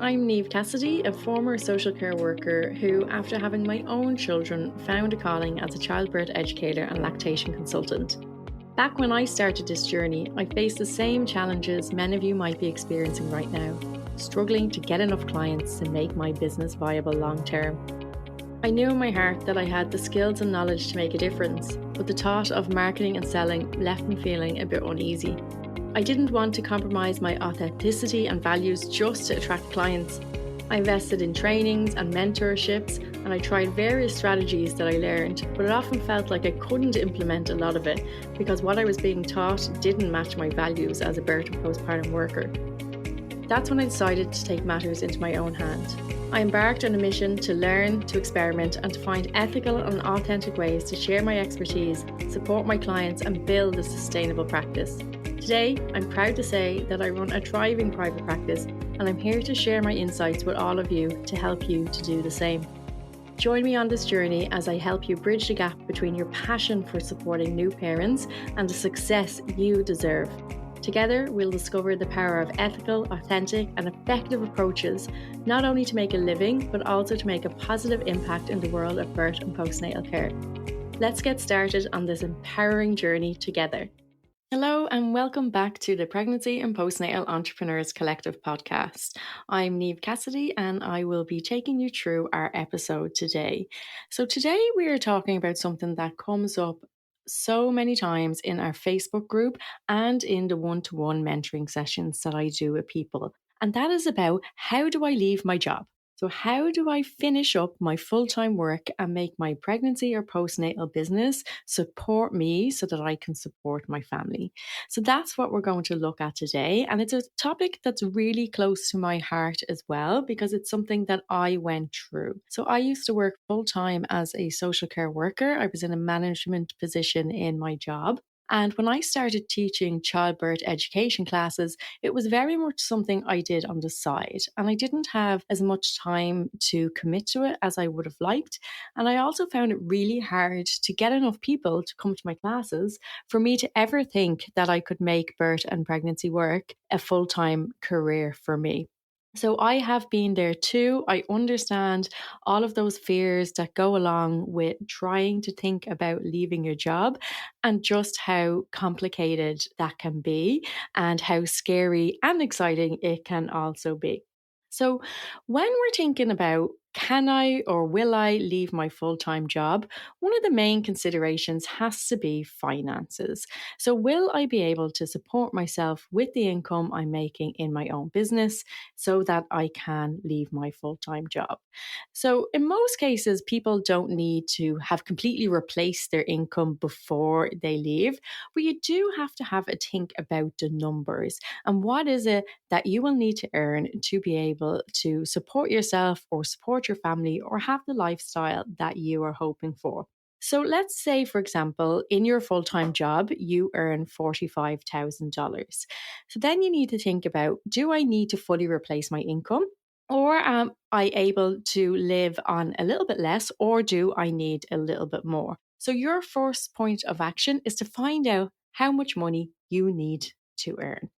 I'm Neve Cassidy, a former social care worker who, after having my own children, found a calling as a childbirth educator and lactation consultant. Back when I started this journey, I faced the same challenges many of you might be experiencing right now, struggling to get enough clients to make my business viable long term. I knew in my heart that I had the skills and knowledge to make a difference, but the thought of marketing and selling left me feeling a bit uneasy. I didn't want to compromise my authenticity and values just to attract clients. I invested in trainings and mentorships, and I tried various strategies that I learned, but it often felt like I couldn't implement a lot of it because what I was being taught didn't match my values as a birth and postpartum worker. That's when I decided to take matters into my own hand. I embarked on a mission to learn, to experiment, and to find ethical and authentic ways to share my expertise, support my clients, and build a sustainable practice. Today, I'm proud to say that I run a thriving private practice, and I'm here to share my insights with all of you to help you to do the same. Join me on this journey as I help you bridge the gap between your passion for supporting new parents and the success you deserve. Together, we'll discover the power of ethical, authentic, and effective approaches, not only to make a living, but also to make a positive impact in the world of birth and postnatal care. Let's get started on this empowering journey together. Hello and welcome back to the Pregnancy and Postnatal Entrepreneurs Collective podcast. I'm Neve Cassidy and I will be taking you through our episode today. So today we are talking about something that comes up so many times in our Facebook group and in the one-to-one mentoring sessions that I do with people. And that is about, how do I leave my job? So how do I finish up my full-time work and make my pregnancy or postnatal business support me so that I can support my family? So that's what we're going to look at today. And it's a topic that's really close to my heart as well, because it's something that I went through. So I used to work full-time as a social care worker. I was in a management position in my job. And when I started teaching childbirth education classes, it was very much something I did on the side. And I didn't have as much time to commit to it as I would have liked. And I also found it really hard to get enough people to come to my classes for me to ever think that I could make birth and pregnancy work a full-time career for me. So I have been there too. I understand all of those fears that go along with trying to think about leaving your job and just how complicated that can be and how scary and exciting it can also be. So when we're thinking about, can I or will I leave my full-time job? One of the main considerations has to be finances. So will I be able to support myself with the income I'm making in my own business so that I can leave my full-time job? So in most cases, people don't need to have completely replaced their income before they leave, but you do have to have a think about the numbers and what is it that you will need to earn to be able to support yourself or support your family or have the lifestyle that you are hoping for. So let's say, for example, in your full-time job, you earn $45,000. So then you need to think about, do I need to fully replace my income? Or am I able to live on a little bit less, or do I need a little bit more? So your first point of action is to find out how much money you need to earn.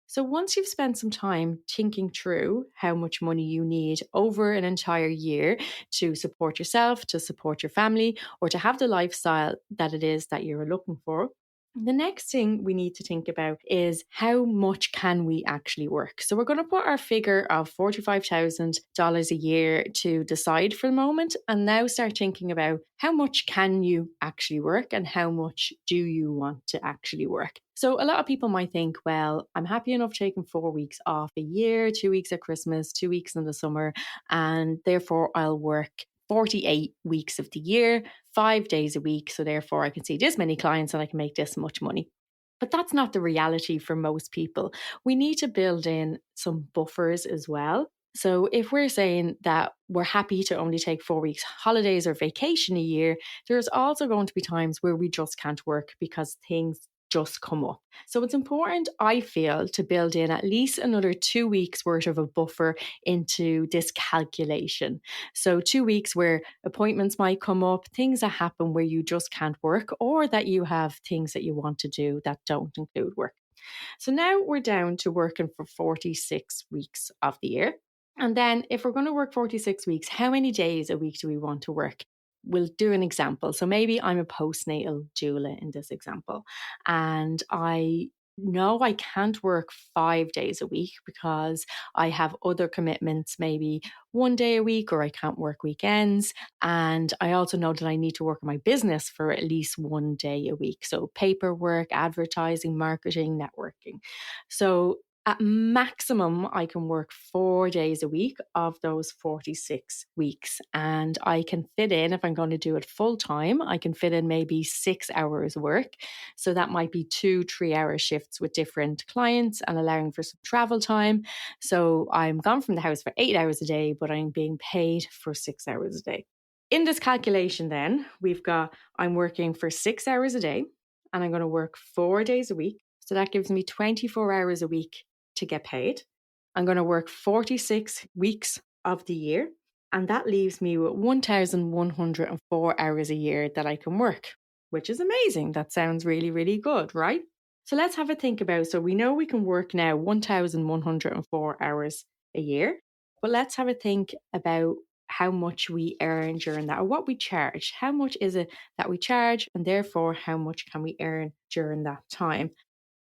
So once you've spent some time thinking through how much money you need over an entire year to support yourself, to support your family, or to have the lifestyle that it is that you're looking for, the next thing we need to think about is, how much can we actually work? So we're going to put our figure of $45,000 a year to the side for the moment and now start thinking about, how much can you actually work and how much do you want to actually work? So a lot of people might think, well, I'm happy enough taking 4 weeks off a year, 2 weeks at Christmas, 2 weeks in the summer, and therefore I'll work 48 weeks of the year, 5 days a week. So therefore I can see this many clients and I can make this much money. But that's not the reality for most people. We need to build in some buffers as well. So if we're saying that we're happy to only take 4 weeks holidays or vacation a year, there's also going to be times where we just can't work because things just come up. So it's important, I feel, to build in at least another 2 weeks worth of a buffer into this calculation. So 2 weeks where appointments might come up, things that happen where you just can't work, or that you have things that you want to do that don't include work. So now we're down to working for 46 weeks of the year. And then if we're going to work 46 weeks, how many days a week do we want to work? We'll do an example. So maybe I'm a postnatal doula in this example, and I know I can't work 5 days a week because I have other commitments, maybe one day a week, or I can't work weekends. And I also know that I need to work on my business for at least one day a week. So paperwork, advertising, marketing, networking. So at maximum, I can work 4 days a week of those 46 weeks. And I can fit in, if I'm going to do it full time, I can fit in maybe 6 hours work. So that might be 2 3 hour shifts with different clients and allowing for some travel time. So I'm gone from the house for 8 hours a day, but I'm being paid for 6 hours a day. In this calculation, then, we've got I'm working for 6 hours a day and I'm going to work 4 days a week. So that gives me 24 hours a week to get paid. I'm going to work 46 weeks of the year, and that leaves me with 1,104 hours a year that I can work, which is amazing. That sounds really, really good, right? So let's have a think about, so we know we can work now 1,104 hours a year, but let's have a think about how much we earn during that, or what we charge. How much is it that we charge, and therefore how much can we earn during that time?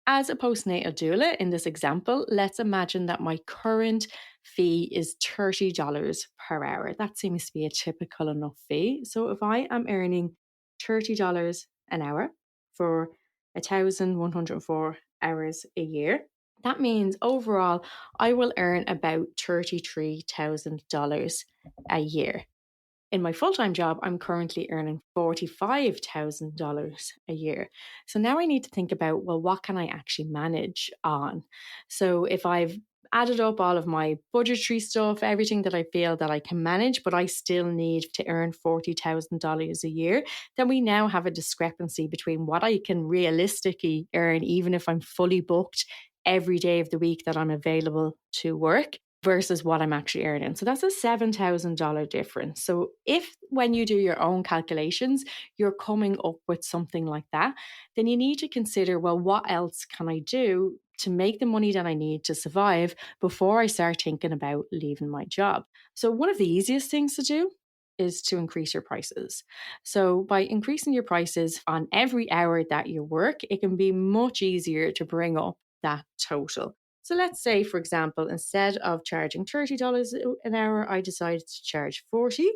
As a postnatal doula in this example, let's imagine that my current fee is $30 per hour. That seems to be a typical enough fee. So if I am earning $30 an hour for 1,104 hours a year, that means overall I will earn about $33,000 a year. In my full-time job, I'm currently earning $45,000 a year. So now I need to think about, well, what can I actually manage on? So if I've added up all of my budgetary stuff, everything that I feel that I can manage, but I still need to earn $40,000 a year, then we now have a discrepancy between what I can realistically earn, even if I'm fully booked every day of the week that I'm available to work, versus what I'm actually earning. So that's a $7,000 difference. So if when you do your own calculations, you're coming up with something like that, then you need to consider, well, what else can I do to make the money that I need to survive before I start thinking about leaving my job? So one of the easiest things to do is to increase your prices. So by increasing your prices on every hour that you work, it can be much easier to bring up that total. So let's say, for example, instead of charging $30 an hour, I decided to charge 40,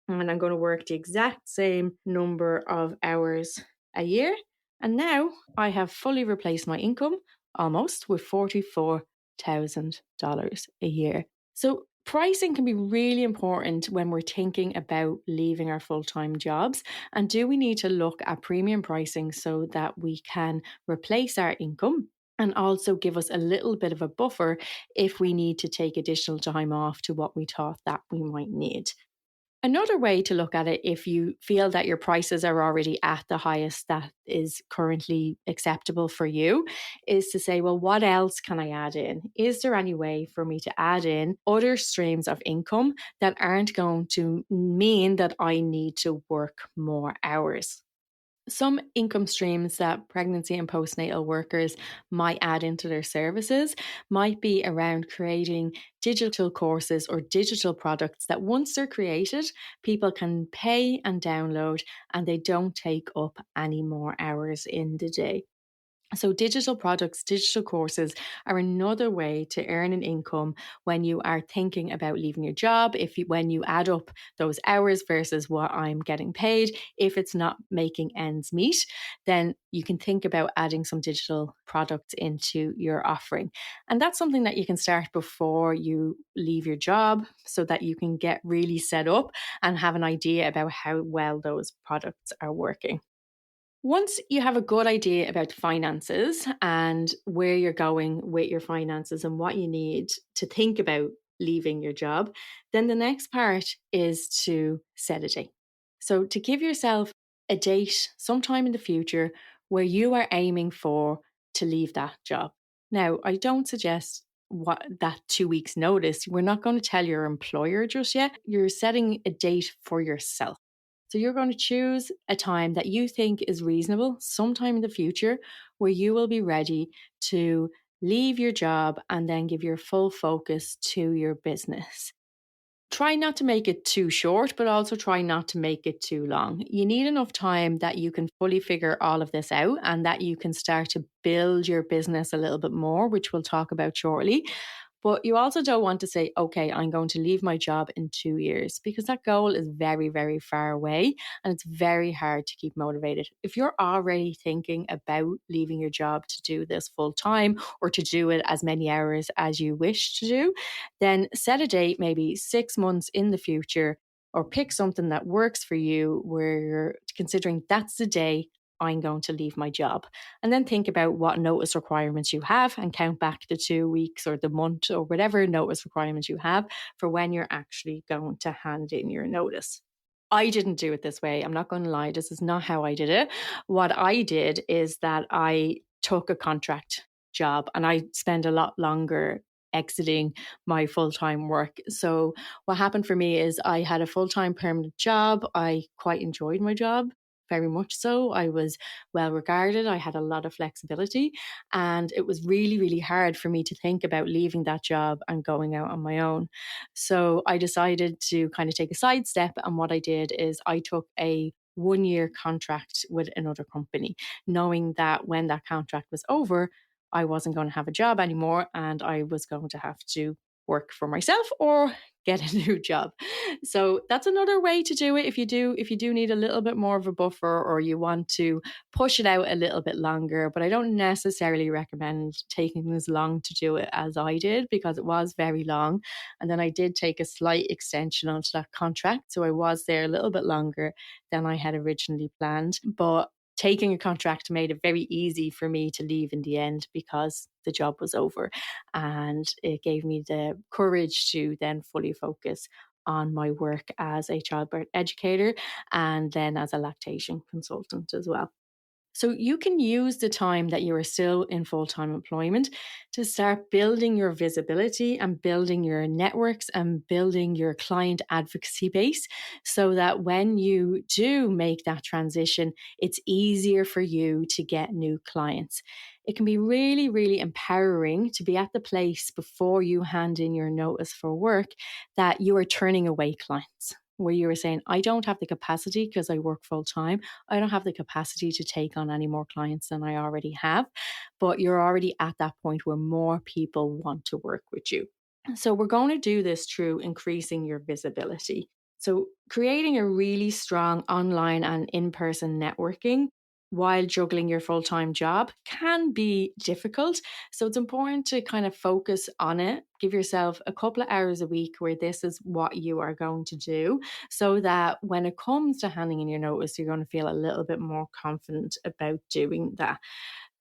and I'm going to work the exact same number of hours a year. And now I have fully replaced my income almost with $44,000 a year. So pricing can be really important when we're thinking about leaving our full-time jobs. And do we need to look at premium pricing so that we can replace our income and also give us a little bit of a buffer if we need to take additional time off to what we thought that we might need? Another way to look at it, if you feel that your prices are already at the highest that is currently acceptable for you, is to say, well, what else can I add in? Is there any way for me to add in other streams of income that aren't going to mean that I need to work more hours? Some income streams that pregnancy and postnatal workers might add into their services might be around creating digital courses or digital products that once they're created, people can pay and download, and they don't take up any more hours in the day. So digital products, digital courses are another way to earn an income when you are thinking about leaving your job. When you add up those hours versus what I'm getting paid, if it's not making ends meet, then you can think about adding some digital products into your offering. And that's something that you can start before you leave your job so that you can get really set up and have an idea about how well those products are working. Once you have a good idea about finances and where you're going with your finances and what you need to think about leaving your job, then the next part is to set a date. So to give yourself a date sometime in the future where you are aiming for to leave that job. Now, I don't suggest that 2 weeks notice. We're not going to tell your employer just yet. You're setting a date for yourself. So you're going to choose a time that you think is reasonable sometime in the future where you will be ready to leave your job, and then give your full focus to your business. Try not to make it too short, but also try not to make it too long. You need enough time that you can fully figure all of this out and that you can start to build your business a little bit more, which we'll talk about shortly. But you also don't want to say, okay, I'm going to leave my job in 2 years, because that goal is very, very far away and it's very hard to keep motivated. If you're already thinking about leaving your job to do this full time or to do it as many hours as you wish to do, then set a date, maybe 6 months in the future, or pick something that works for you where you're considering that's the day I'm going to leave my job. And then think about what notice requirements you have and count back the 2 weeks or the month or whatever notice requirements you have for when you're actually going to hand in your notice. I didn't do it this way. I'm not going to lie. This is not how I did it. What I did is that I took a contract job and I spent a lot longer exiting my full-time work. So what happened for me is I had a full-time permanent job. I quite enjoyed my job, very much so. I was well regarded. I had a lot of flexibility, and it was really, really hard for me to think about leaving that job and going out on my own. So I decided to kind of take a sidestep. And what I did is I took a 1 year contract with another company, knowing that when that contract was over, I wasn't going to have a job anymore and I was going to have to work for myself or get a new job. So that's another way to do it if you do need a little bit more of a buffer or you want to push it out a little bit longer. But I don't necessarily recommend taking as long to do it as I did, because it was very long. And then I did take a slight extension onto that contract. So I was there a little bit longer than I had originally planned. But taking a contract made it very easy for me to leave in the end because the job was over, and it gave me the courage to then fully focus on my work as a childbirth educator and then as a lactation consultant as well. So you can use the time that you are still in full-time employment to start building your visibility and building your networks and building your client advocacy base, so that when you do make that transition, it's easier for you to get new clients. It can be really, really empowering to be at the place before you hand in your notice for work that you are turning away clients, where you were saying, I don't have the capacity because I work full time. I don't have the capacity to take on any more clients than I already have. But you're already at that point where more people want to work with you. So we're going to do this through increasing your visibility. So creating a really strong online and in-person networking while juggling your full-time job can be difficult. So it's important to kind of focus on it. Give yourself a couple of hours a week where this is what you are going to do, so that when it comes to handing in your notice, you're going to feel a little bit more confident about doing that.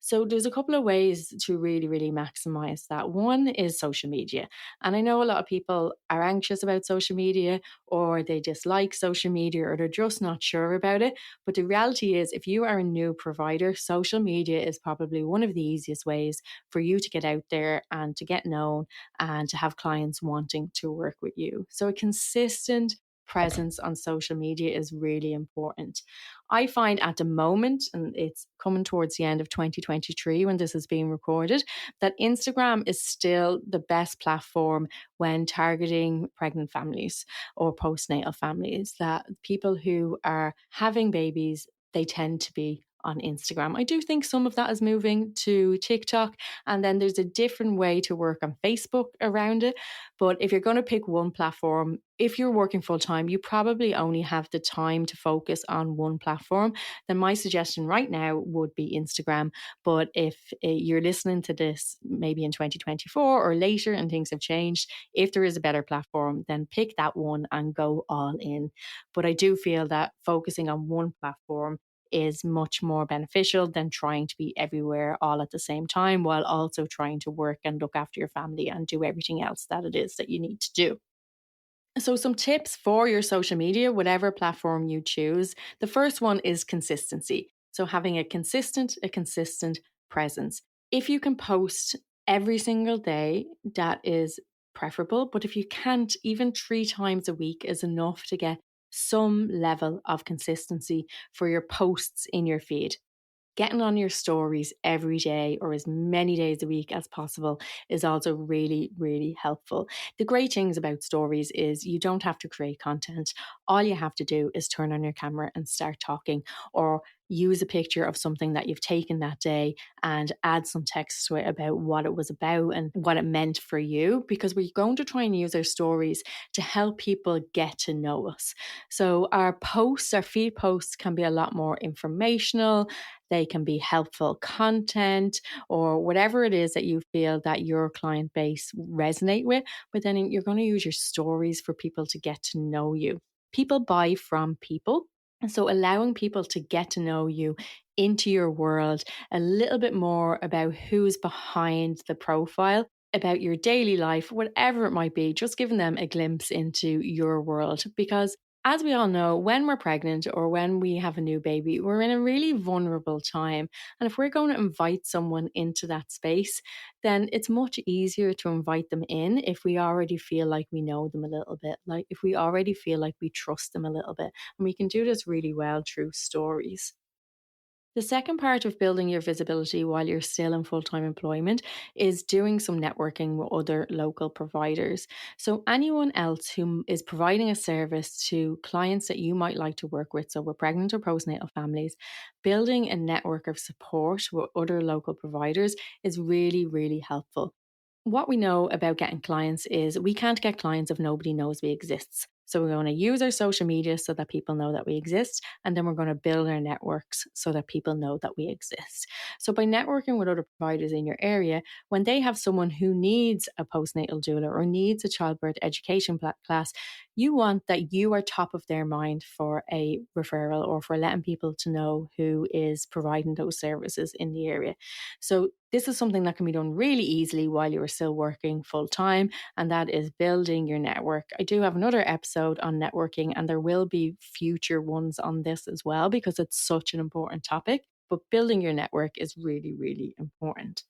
So there's a couple of ways to really, really maximize that. One is social media. And I know a lot of people are anxious about social media, or they dislike social media, or they're just not sure about it. But the reality is, if you are a new provider, social media is probably one of the easiest ways for you to get out there and to get known and to have clients wanting to work with you. So a consistent presence on social media is really important. I find at the moment, and it's coming towards the end of 2023 when this is being recorded, that Instagram is still the best platform when targeting pregnant families or postnatal families. That people who are having babies, they tend to be on Instagram. I do think some of that is moving to TikTok, and then there's a different way to work on Facebook around it. But if you're going to pick one platform, if you're working full time, you probably only have the time to focus on one platform. Then my suggestion right now would be Instagram. But if you're listening to this maybe in 2024 or later and things have changed, if there is a better platform, then pick that one and go all in. But I do feel that focusing on one platform is much more beneficial than trying to be everywhere all at the same time, while also trying to work and look after your family and do everything else that it is that you need to do. So, some tips for your social media, whatever platform you choose. The first one is consistency. So, having a consistent presence. If you can post every single day, that is preferable. But if you can't, even 3 times a week is enough to get some level of consistency for your posts in your feed. Getting on your stories every day or as many days a week as possible is also really, really helpful. The great things about stories is you don't have to create content. All you have to do is turn on your camera and start talking, or use a picture of something that you've taken that day and add some text to it about what it was about and what it meant for you, because we're going to try and use our stories to help people get to know us. So our posts, our feed posts can be a lot more informational. They can be helpful content or whatever it is that you feel that your client base resonate with. But then you're going to use your stories for people to get to know you. People buy from people. And so allowing people to get to know you, into your world, a little bit more about who's behind the profile, about your daily life, whatever it might be, just giving them a glimpse into your world. Because as we all know, when we're pregnant or when we have a new baby, we're in a really vulnerable time. And if we're going to invite someone into that space, then it's much easier to invite them in if we already feel like we know them a little bit, like if we already feel like we trust them a little bit. And we can do this really well through stories. The second part of building your visibility while you're still in full time employment is doing some networking with other local providers. So, anyone else who is providing a service to clients that you might like to work with, so with pregnant or postnatal families, building a network of support with other local providers is really, really helpful. What we know about getting clients is we can't get clients if nobody knows we exist. So we're going to use our social media so that people know that we exist. And then we're going to build our networks so that people know that we exist. So by networking with other providers in your area, when they have someone who needs a postnatal doula or needs a childbirth education class, you want that you are top of their mind for a referral or for letting people to know who is providing those services in the area. So this is something that can be done really easily while you're still working full time, and that is building your network. I do have another episode on networking, and there will be future ones on this as well because it's such an important topic. But building your network is really, really important.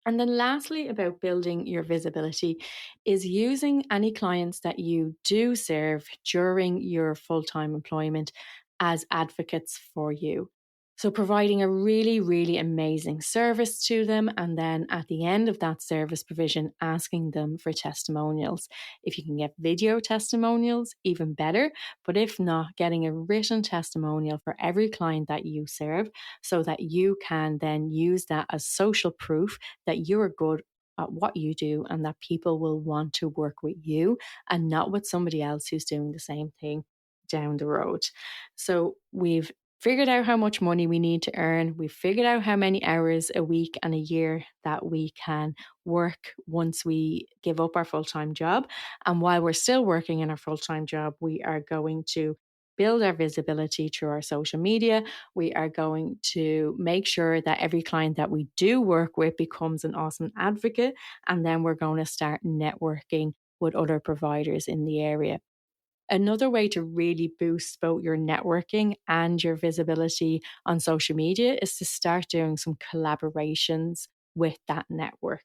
And then, lastly, about building your visibility is using any clients that you do serve during your full time employment as advocates for you. So, providing a really, really amazing service to them. And then at the end of that service provision, asking them for testimonials. If you can get video testimonials, even better. But if not, getting a written testimonial for every client that you serve so that you can then use that as social proof that you're good at what you do and that people will want to work with you and not with somebody else who's doing the same thing down the road. So we've figured out how much money we need to earn. We've figured out how many hours a week and a year that we can work once we give up our full time job. And while we're still working in our full time job, we are going to build our visibility through our social media. We are going to make sure that every client that we do work with becomes an awesome advocate. And then we're going to start networking with other providers in the area. Another way to really boost both your networking and your visibility on social media is to start doing some collaborations with that network.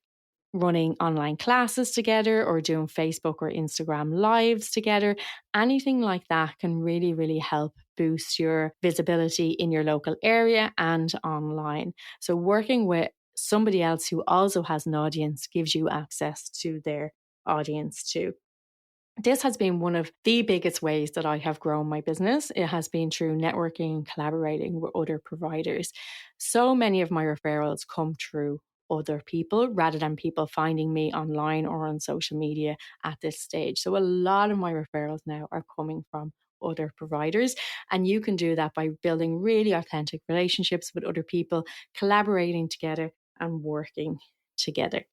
Running online classes together or doing Facebook or Instagram lives together, anything like that can really, really help boost your visibility in your local area and online. So working with somebody else who also has an audience gives you access to their audience too. This has been one of the biggest ways that I have grown my business. It has been through networking and collaborating with other providers. So many of my referrals come through other people rather than people finding me online or on social media at this stage. So a lot of my referrals now are coming from other providers, and you can do that by building really authentic relationships with other people, collaborating together and working together.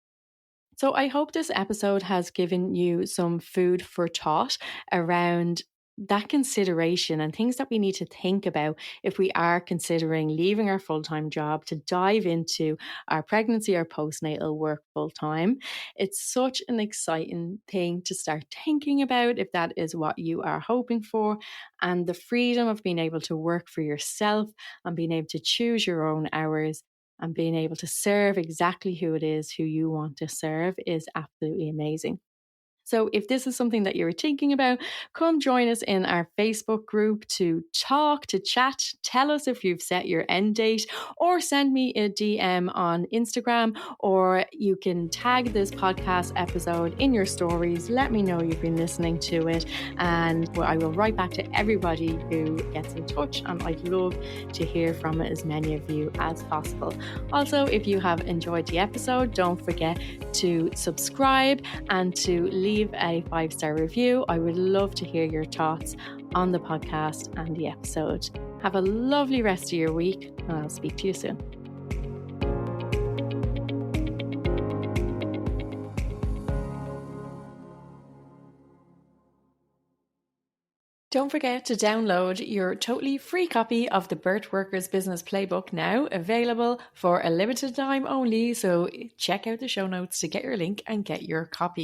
So I hope this episode has given you some food for thought around that consideration and things that we need to think about if we are considering leaving our full-time job to dive into our pregnancy or postnatal work full-time. It's such an exciting thing to start thinking about if that is what you are hoping for, and the freedom of being able to work for yourself and being able to choose your own hours and being able to serve exactly who it is who you want to serve is absolutely amazing. So if this is something that you're thinking about, come join us in our Facebook group to talk, to chat. Tell us if you've set your end date, or send me a DM on Instagram, or you can tag this podcast episode in your stories. Let me know you've been listening to it, and I will write back to everybody who gets in touch, and I'd love to hear from as many of you as possible. Also, if you have enjoyed the episode, don't forget to subscribe and to leave a 5-star review. I would love to hear your thoughts on the podcast and the episode. Have a lovely rest of your week, and I'll speak to you soon. Don't forget to download your totally free copy of the Birth Workers Business Playbook, now available for a limited time only. So check out the show notes to get your link and get your copy.